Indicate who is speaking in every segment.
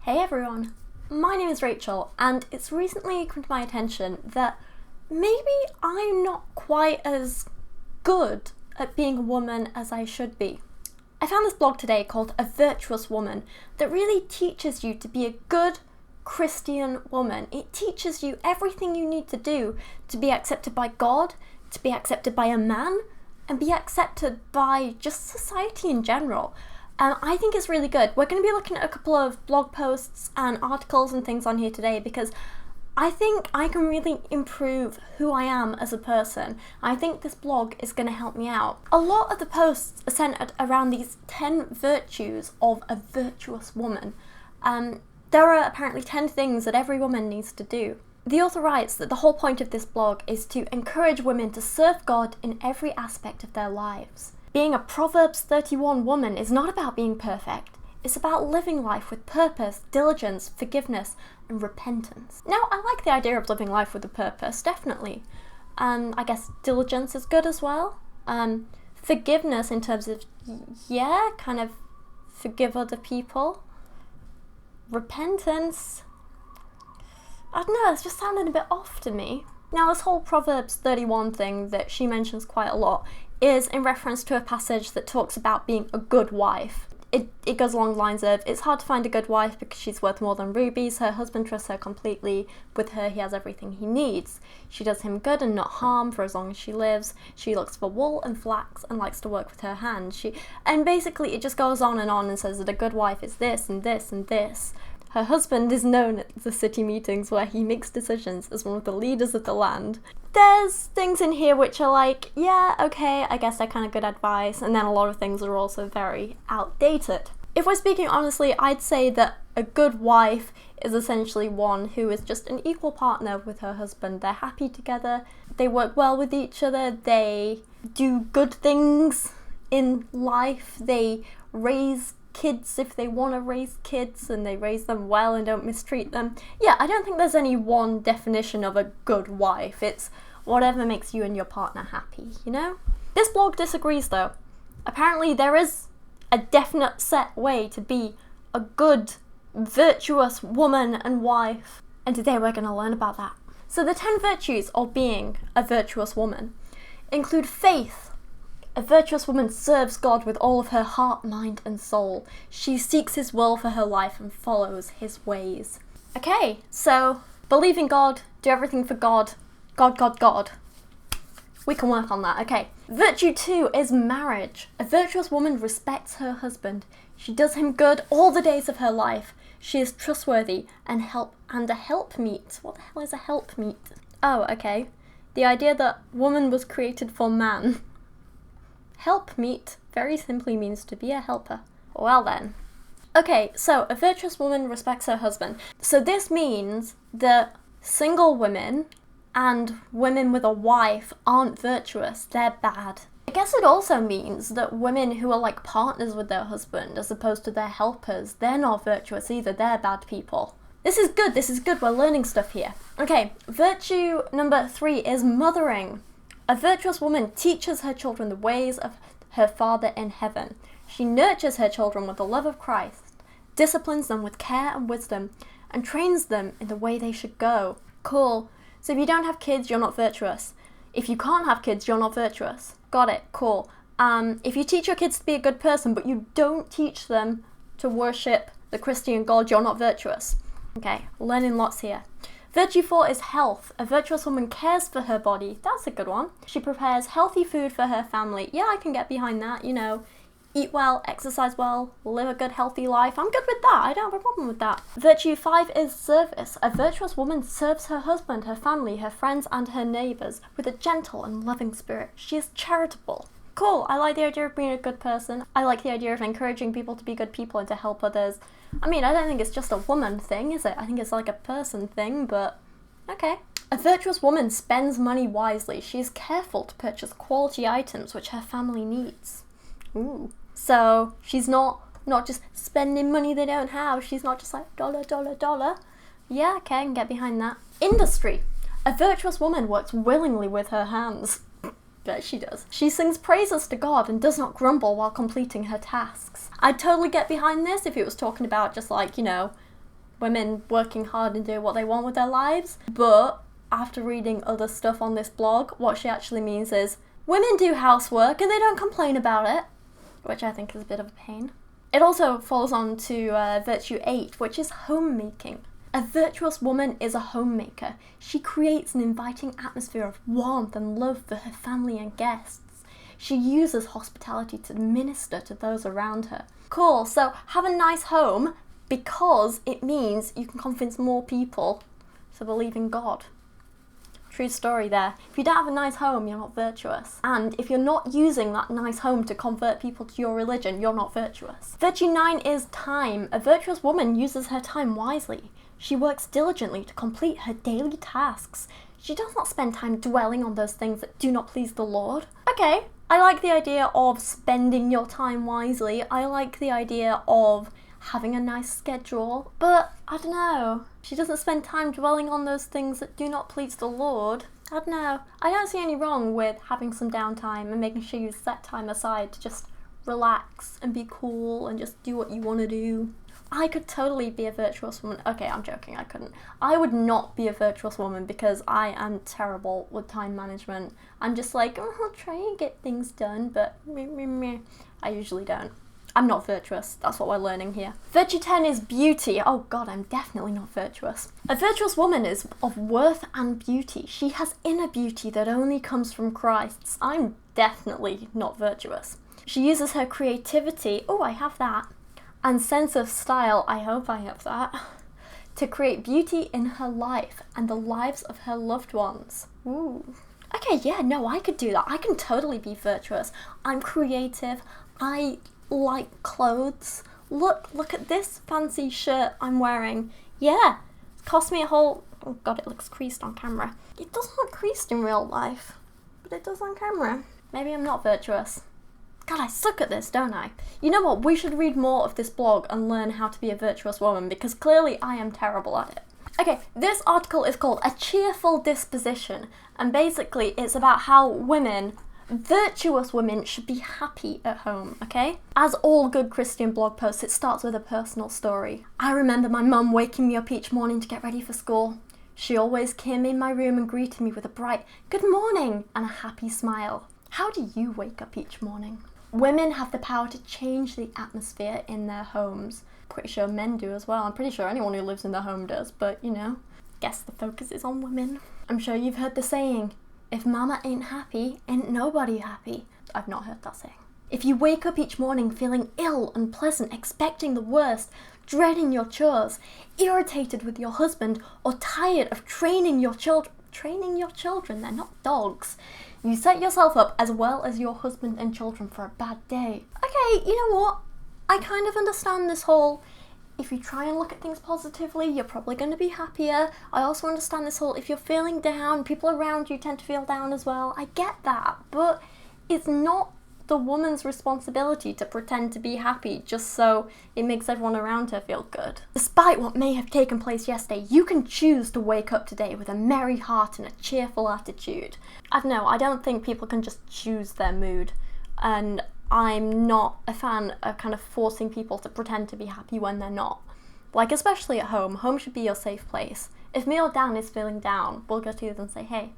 Speaker 1: Hey everyone, my name is Rachel, and it's recently come to my attention that maybe I'm not quite as good at being a woman as I should be. I found this blog today called A Virtuous Woman that really teaches you to be a good Christian woman. It teaches you everything you need to do to be accepted by God, to be accepted by a man, and be accepted by just society in general. I think it's really good. We're going to be looking at a couple of blog posts and articles and things on here today because I think I can really improve who I am as a person. I think this blog is going to help me out. A lot of the posts are centered around these 10 virtues of a virtuous woman. There are apparently 10 things that every woman needs to do. The author writes that the whole point of this blog is to encourage women to serve God in every aspect of their lives. Being a Proverbs 31 woman is not about being perfect. It's about living life with purpose, diligence, forgiveness, and repentance. Now, I like the idea of living life with a purpose, definitely. I guess diligence is good as well. Forgiveness in terms of, kind of forgive other people. Repentance, I don't know, it's just sounding a bit off to me. Now, this whole Proverbs 31 thing that she mentions quite a lot is in reference to a passage that talks about being a good wife. It goes along the lines of, it's hard to find a good wife because she's worth more than rubies. Her husband trusts her completely. With her, he has everything he needs. She does him good and not harm for as long as she lives. She looks for wool and flax and likes to work with her hands. And basically, it just goes on and says that a good wife is this and this and this. Her husband is known at the city meetings where he makes decisions as one of the leaders of the land. There's things in here which are like, yeah, okay, I guess they're kind of good advice, and then a lot of things are also very outdated. If we're speaking honestly, I'd say that a good wife is essentially one who is just an equal partner with her husband. They're happy together, they work well with each other, they do good things in life, they raise kids if they want to raise kids, and they raise them well and don't mistreat them. Yeah, I don't think there's any one definition of a good wife. It's whatever makes you and your partner happy, you know? This blog disagrees though. Apparently there is a definite set way to be a good, virtuous woman and wife, and today we're going to learn about that. So the 10 virtues of being a virtuous woman include faith. A virtuous woman serves God with all of her heart, mind, and soul. She seeks His will for her life and follows His ways. Okay, so believe in God, do everything for God. God. We can work on that, okay. Virtue 2 is marriage. A virtuous woman respects her husband. She does him good all the days of her life. She is trustworthy and a helpmeet. What the hell is a helpmeet? Oh, okay. The idea that woman was created for man. Helpmeet very simply means to be a helper. Well then. Okay, so a virtuous woman respects her husband. So this means that single women and women with a wife aren't virtuous, they're bad. I guess it also means that women who are like partners with their husband as opposed to their helpers, they're not virtuous either, they're bad people. This is good, we're learning stuff here. Okay, virtue number 3 is mothering. A virtuous woman teaches her children the ways of her Father in heaven. She nurtures her children with the love of Christ, disciplines them with care and wisdom, and trains them in the way they should go. Cool. So if you don't have kids, you're not virtuous. If you can't have kids, you're not virtuous. Got it. Cool. If you teach your kids to be a good person, but you don't teach them to worship the Christian God, you're not virtuous. Okay, learning lots here. Virtue 4 is health. A virtuous woman cares for her body. That's a good one. She prepares healthy food for her family. Yeah, I can get behind that, you know. Eat well, exercise well, live a good healthy life. I'm good with that. I don't have a problem with that. Virtue 5 is service. A virtuous woman serves her husband, her family, her friends, and her neighbours with a gentle and loving spirit. She is charitable. Cool. I like the idea of being a good person. I like the idea of encouraging people to be good people and to help others. I mean, I don't think it's just a woman thing, is it? I think it's like a person thing, but okay. A virtuous woman spends money wisely. She is careful to purchase quality items which her family needs. Ooh. So she's not just spending money they don't have. She's not just like dollar. Yeah, okay, I can get behind that. Industry. A virtuous woman works willingly with her hands. Bet she does. She sings praises to God and does not grumble while completing her tasks. I'd totally get behind this if it was talking about just like, you know, women working hard and doing what they want with their lives. But after reading other stuff on this blog, what she actually means is women do housework and they don't complain about it, which I think is a bit of a pain. It also falls on to Virtue 8, which is homemaking. A virtuous woman is a homemaker. She creates an inviting atmosphere of warmth and love for her family and guests. She uses hospitality to minister to those around her. Cool, so have a nice home because it means you can convince more people to believe in God. True story there. If you don't have a nice home, you're not virtuous. And if you're not using that nice home to convert people to your religion, you're not virtuous. Virtue 9 is time. A virtuous woman uses her time wisely. She works diligently to complete her daily tasks. She does not spend time dwelling on those things that do not please the Lord. Okay, I like the idea of spending your time wisely. I like the idea of having a nice schedule, but I don't know. She doesn't spend time dwelling on those things that do not please the Lord. I don't know. I don't see any wrong with having some downtime and making sure you set time aside to just relax and be cool and just do what you want to do. I could totally be a virtuous woman. Okay, I'm joking, I couldn't. I would not be a virtuous woman because I am terrible with time management. I'm just like, oh, I'll try and get things done, but I usually don't. I'm not virtuous, that's what we're learning here. Virtue 10 is beauty. Oh god, I'm definitely not virtuous. A virtuous woman is of worth and beauty. She has inner beauty that only comes from Christ's. I'm definitely not virtuous. She uses her creativity, oh I have that, and sense of style, I hope I have that, to create beauty in her life and the lives of her loved ones. Ooh. Okay, yeah, no, I could do that. I can totally be virtuous. I'm creative. I like clothes. Look at this fancy shirt I'm wearing. Yeah, it cost me a whole... Oh god, it looks creased on camera. It doesn't look creased in real life, but it does on camera. Maybe I'm not virtuous. God, I suck at this, don't I? You know what? We should read more of this blog and learn how to be a virtuous woman because clearly I am terrible at it. Okay, this article is called A Cheerful Disposition, and basically it's about how women, virtuous women, should be happy at home, okay? As all good Christian blog posts, it starts with a personal story. I remember my mum waking me up each morning to get ready for school. She always came in my room and greeted me with a bright good morning and a happy smile. How do you wake up each morning? Women have the power to change the atmosphere in their homes. Pretty sure men do as well. I'm pretty sure anyone who lives in their home does, but you know, guess the focus is on women. I'm sure you've heard the saying, if mama ain't happy, ain't nobody happy. I've not heard that saying. If you wake up each morning feeling ill, unpleasant, expecting the worst, dreading your chores, irritated with your husband, or tired of training your children, they're not dogs, you set yourself up as well as your husband and children for a bad day. Okay, you know what? I kind of understand this whole, if you try and look at things positively, you're probably going to be happier. I also understand this whole, if you're feeling down, people around you tend to feel down as well. I get that, but it's not the woman's responsibility to pretend to be happy just so it makes everyone around her feel good. Despite what may have taken place yesterday, you can choose to wake up today with a merry heart and a cheerful attitude. I don't know, I don't think people can just choose their mood, and I'm not a fan of kind of forcing people to pretend to be happy when they're not. Like, especially at home. Home should be your safe place. If me or Dan is feeling down, we'll go to you and say, hey,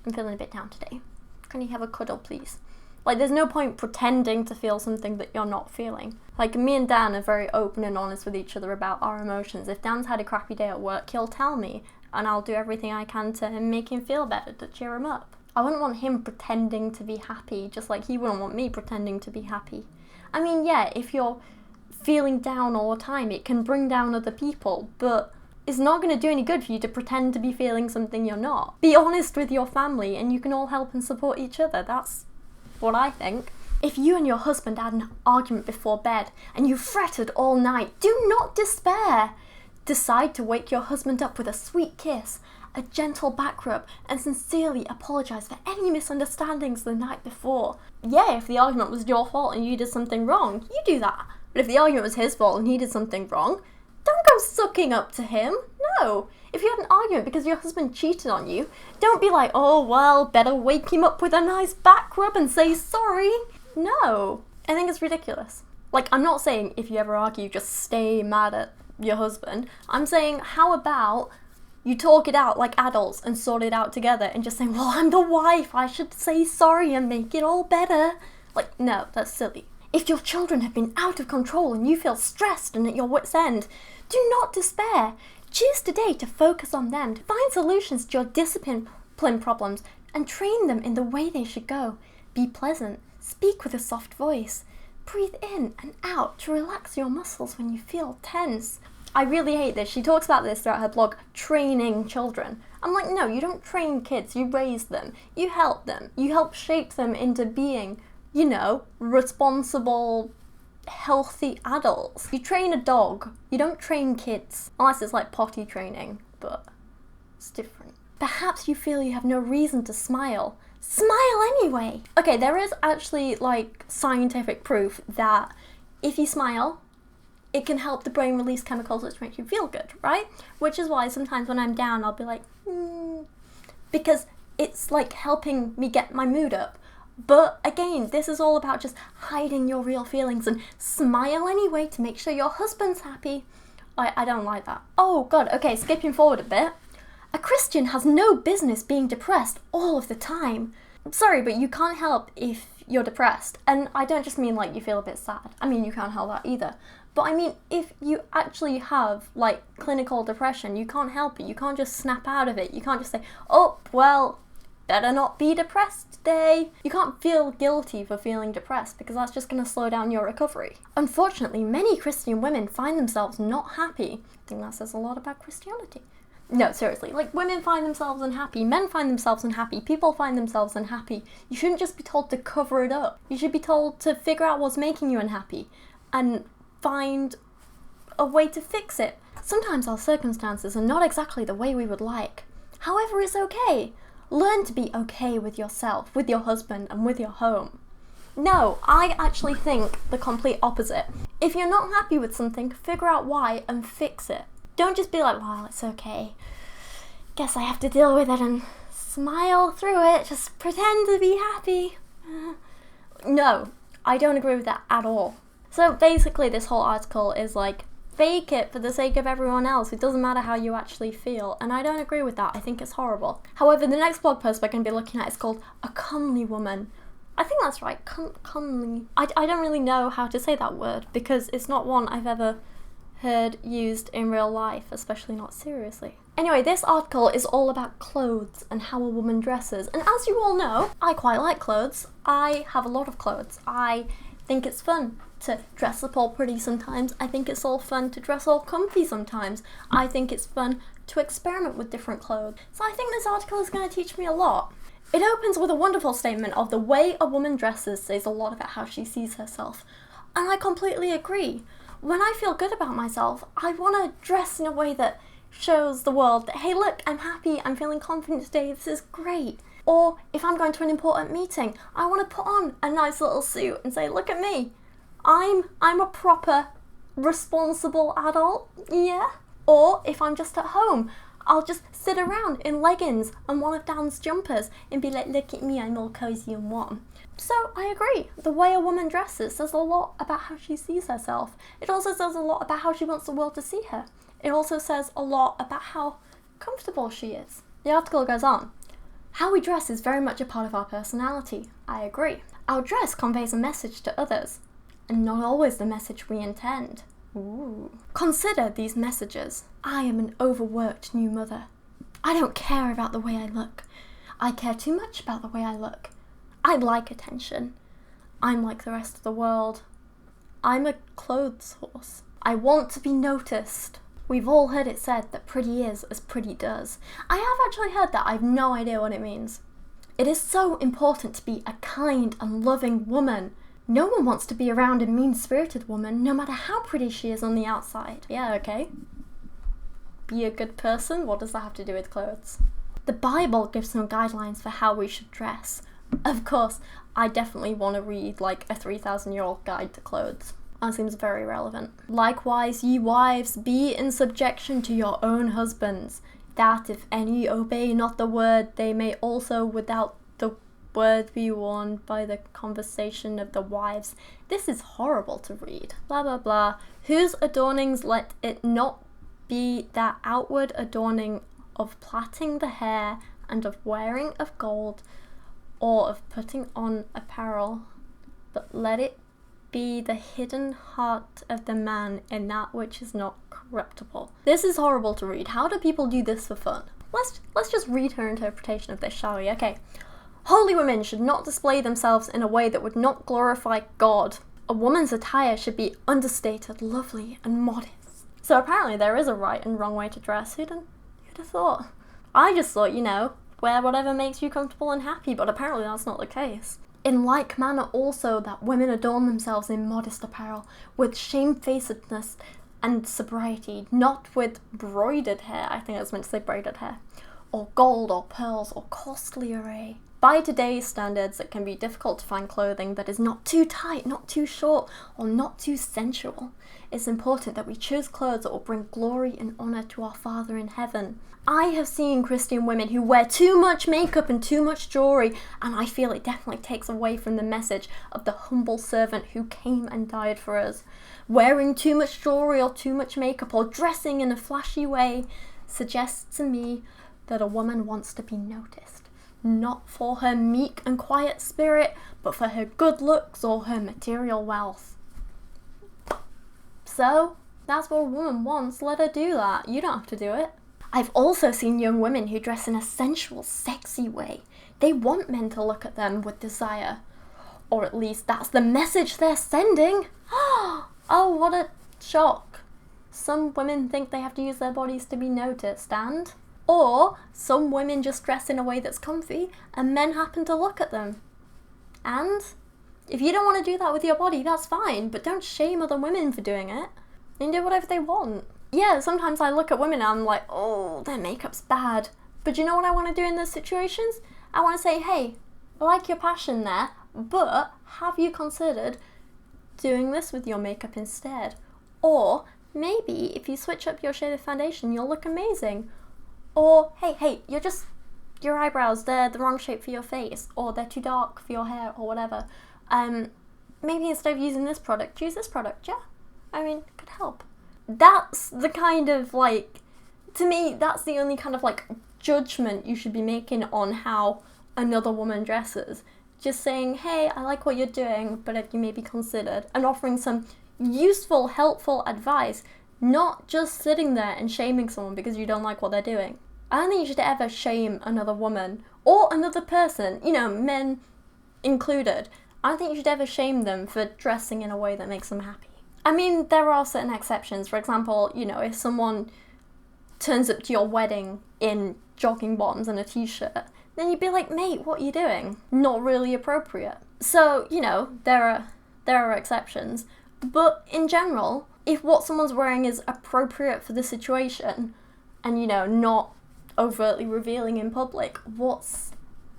Speaker 1: I'm feeling a bit down today. Can you have a cuddle, please? Like, there's no point pretending to feel something that you're not feeling. Like, me and Dan are very open and honest with each other about our emotions. If Dan's had a crappy day at work, he'll tell me, and I'll do everything I can to make him feel better, to cheer him up. I wouldn't want him pretending to be happy, just like he wouldn't want me pretending to be happy. I mean, yeah, if you're feeling down all the time, it can bring down other people, but it's not going to do any good for you to pretend to be feeling something you're not. Be honest with your family, and you can all help and support each other. That's what I think. If you and your husband had an argument before bed and you fretted all night, do not despair. Decide to wake your husband up with a sweet kiss, a gentle back rub, and sincerely apologise for any misunderstandings the night before. Yeah, if the argument was your fault and you did something wrong, you do that. But if the argument was his fault and he did something wrong, don't go sucking up to him. No. If you had an argument because your husband cheated on you, don't be like, oh, well, better wake him up with a nice back rub and say sorry. No. I think it's ridiculous. Like, I'm not saying if you ever argue, just stay mad at your husband. I'm saying, how about you talk it out like adults and sort it out together and just say, well, I'm the wife, I should say sorry and make it all better. Like, no, that's silly. If your children have been out of control and you feel stressed and at your wit's end, do not despair. Choose today to focus on them, to find solutions to your discipline problems and train them in the way they should go. Be pleasant, speak with a soft voice, breathe in and out to relax your muscles when you feel tense. I really hate this. She talks about this throughout her blog, training children. I'm like, no, you don't train kids, you raise them, you help them, you help shape them into being, you know, responsible, healthy adults. You train a dog, you don't train kids. Unless it's like potty training, but it's different. Perhaps you feel you have no reason to smile. Smile anyway! Okay, there is actually like scientific proof that if you smile, it can help the brain release chemicals which make you feel good, right? Which is why sometimes when I'm down, I'll be like, because it's like helping me get my mood up. But again, this is all about just hiding your real feelings and smile anyway to make sure your husband's happy. I don't like that. Oh god, okay, skipping forward a bit. A Christian has no business being depressed all of the time. I'm sorry, but you can't help if you're depressed. And I don't just mean like you feel a bit sad. I mean, you can't help that either. But I mean, if you actually have like clinical depression, you can't help it. You can't just snap out of it. You can't just say, oh, well, better not be depressed today. You can't feel guilty for feeling depressed because that's just going to slow down your recovery. Unfortunately, many Christian women find themselves not happy. I think that says a lot about Christianity. No, seriously, like women find themselves unhappy, men find themselves unhappy, people find themselves unhappy. You shouldn't just be told to cover it up. You should be told to figure out what's making you unhappy and find a way to fix it. Sometimes our circumstances are not exactly the way we would like. However, it's okay. Learn to be okay with yourself, with your husband, and with your home. No, I actually think the complete opposite. If you're not happy with something, figure out why and fix it. Don't just be like, well, it's okay. Guess I have to deal with it and smile through it. Just pretend to be happy. No, I don't agree with that at all. So basically this whole article is like, fake it for the sake of everyone else. It doesn't matter how you actually feel. And I don't agree with that. I think it's horrible. However, the next blog post we're going to be looking at is called A Comely Woman. I think that's right. Comely. I don't really know how to say that word because it's not one I've ever heard used in real life, especially not seriously. Anyway, this article is all about clothes and how a woman dresses. And as you all know, I quite like clothes. I have a lot of clothes. I think it's fun to dress up all pretty sometimes. I think it's all fun to dress all comfy sometimes. I think it's fun to experiment with different clothes. So I think this article is going to teach me a lot. It opens with a wonderful statement of the way a woman dresses says a lot about how she sees herself. And I completely agree. When I feel good about myself, I want to dress in a way that shows the world that, hey, look, I'm happy, I'm feeling confident today, this is great. Or if I'm going to an important meeting, I want to put on a nice little suit and say, look at me. I'm a proper, responsible adult, yeah? Or if I'm just at home, I'll just sit around in leggings and one of Dan's jumpers and be like, look at me, I'm all cozy and warm. So I agree. The way a woman dresses says a lot about how she sees herself. It also says a lot about how she wants the world to see her. It also says a lot about how comfortable she is. The article goes on. How we dress is very much a part of our personality. I agree. Our dress conveys a message to others, and not always the message we intend. Ooh. Consider these messages. I am an overworked new mother. I don't care about the way I look. I care too much about the way I look. I like attention. I'm like the rest of the world. I'm a clothes horse. I want to be noticed. We've all heard it said that pretty is as pretty does. I have actually heard that. I have no idea what it means. It is so important to be a kind and loving woman. No one wants to be around a mean-spirited woman, no matter how pretty she is on the outside. Yeah, okay. Be a good person? What does that have to do with clothes? The Bible gives some guidelines for how we should dress. Of course, I definitely want to read like a 3,000-year-old guide to clothes. That seems very relevant. Likewise, ye wives, be in subjection to your own husbands, that if any obey not the word, they may also without the word be worn by the conversation of the wives. This is horrible to read. Blah, blah, blah. Whose adornings let it not be that outward adorning of plaiting the hair and of wearing of gold or of putting on apparel, but let it be the hidden heart of the man in that which is not corruptible. This is horrible to read. How do people do this for fun? Let's just read her interpretation of this, shall we? Okay. Holy women should not display themselves in a way that would not glorify God. A woman's attire should be understated, lovely, and modest. So apparently there is a right and wrong way to dress. Who'd have thought? I just thought, wear whatever makes you comfortable and happy, but apparently that's not the case. In like manner also that women adorn themselves in modest apparel, with shamefacedness and sobriety, not with broidered hair, I think I was meant to say braided hair, or gold or pearls or costly array. By today's standards, it can be difficult to find clothing that is not too tight, not too short, or not too sensual. It's important that we choose clothes that will bring glory and honour to our Father in heaven. I have seen Christian women who wear too much makeup and too much jewellery, and I feel it definitely takes away from the message of the humble servant who came and died for us. Wearing too much jewellery or too much makeup or dressing in a flashy way suggests to me that a woman wants to be noticed. Not for her meek and quiet spirit, but for her good looks or her material wealth. So, that's what a woman wants, let her do that. You don't have to do it. I've also seen young women who dress in a sensual, sexy way. They want men to look at them with desire. Or at least that's the message they're sending. Oh, what a shock. Some women think they have to use their bodies to be noticed, and... Or some women just dress in a way that's comfy and men happen to look at them. And if you don't want to do that with your body, that's fine, but don't shame other women for doing it. And do whatever they want. Yeah, sometimes I look at women and I'm like, oh, their makeup's bad. But you know what I want to do in those situations? I want to say, hey, I like your passion there, but have you considered doing this with your makeup instead? Or maybe if you switch up your shade of foundation, you'll look amazing. Or, hey, your eyebrows, they're the wrong shape for your face, or they're too dark for your hair, or whatever. Maybe instead of using this product, use this product, yeah? I mean, it could help. That's the kind of, to me, that's the only kind of, judgment you should be making on how another woman dresses. Just saying, hey, I like what you're doing, but have you maybe considered? And offering some useful, helpful advice, not just sitting there and shaming someone because you don't like what they're doing. I don't think you should ever shame another woman or another person, men included. I don't think you should ever shame them for dressing in a way that makes them happy. I mean, there are certain exceptions. For example, if someone turns up to your wedding in jogging bottoms and a t-shirt, then you'd be like, mate, what are you doing? Not really appropriate. So, there are exceptions. But in general, if what someone's wearing is appropriate for the situation and, not overtly revealing in public, what's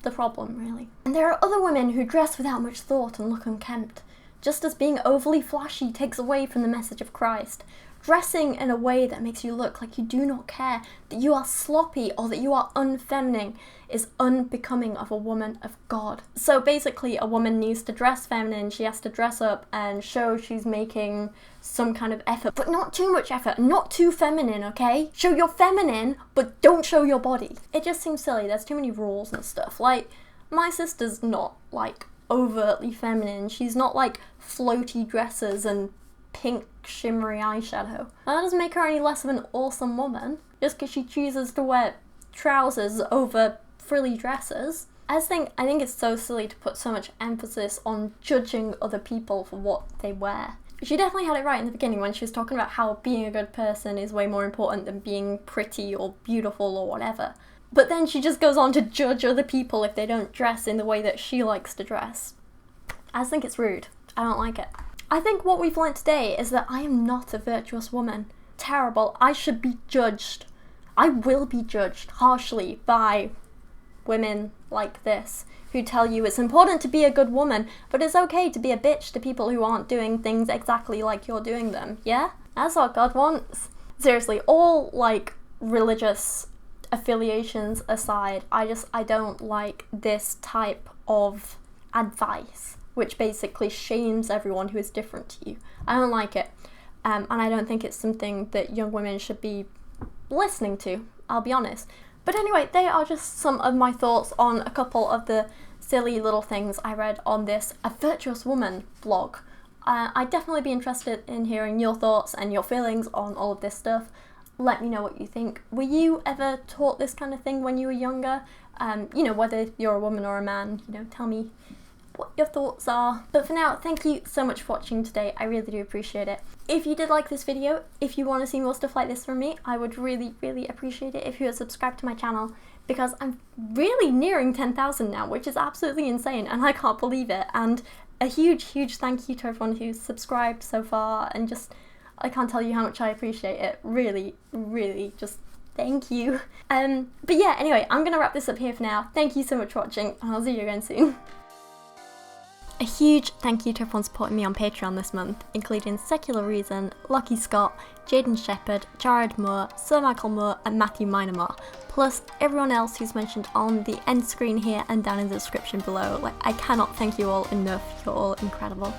Speaker 1: the problem, really? And there are other women who dress without much thought and look unkempt, just as being overly flashy takes away from the message of Christ. Dressing in a way that makes you look like you do not care, that you are sloppy or that you are unfeminine is unbecoming of a woman of God. So basically, a woman needs to dress feminine, she has to dress up and show she's making some kind of effort, but not too much effort, not too feminine, okay? Show you're feminine, but don't show your body. It just seems silly, there's too many rules and stuff. My sister's not, overtly feminine, she's not, floaty dresses and pink shimmery eyeshadow. That doesn't make her any less of an awesome woman, just because she chooses to wear trousers over frilly dresses. I think it's so silly to put so much emphasis on judging other people for what they wear. She definitely had it right in the beginning when she was talking about how being a good person is way more important than being pretty or beautiful or whatever. But then she just goes on to judge other people if they don't dress in the way that she likes to dress. I just think it's rude. I don't like it. I think what we've learnt today is that I am not a virtuous woman. Terrible. I should be judged. I will be judged harshly by women like this, who tell you it's important to be a good woman, but it's okay to be a bitch to people who aren't doing things exactly like you're doing them, yeah? That's what God wants. Seriously, all, religious affiliations aside, I don't like this type of advice, which basically shames everyone who is different to you. I don't like it, and I don't think it's something that young women should be listening to, I'll be honest. But anyway, they are just some of my thoughts on a couple of the silly little things I read on this A Virtuous Woman blog. I'd definitely be interested in hearing your thoughts and your feelings on all of this stuff. Let me know what you think. Were you ever taught this kind of thing when you were younger? You know, whether you're a woman or a man, you know, tell me what your thoughts are. But for now, thank you so much for watching today. I really do appreciate it. If you did like this video, if you want to see more stuff like this from me, I would really, really appreciate it if you would subscribe to my channel, because I'm really nearing 10,000 now, which is absolutely insane, and I can't believe it. And a huge, huge thank you to everyone who's subscribed so far, and just, I can't tell you how much I appreciate it. Really, really, just thank you. But yeah, anyway, I'm gonna wrap this up here for now. Thank you so much for watching, and I'll see you again soon. A huge thank you to everyone supporting me on Patreon this month, including Secular Reason, Lachie Scott, Jadeon Sheppard, Jared Moore, Sir Michael Moore and Matthew Meinema, plus everyone else who's mentioned on the end screen here and down in the description below. Like, I cannot thank you all enough, you're all incredible.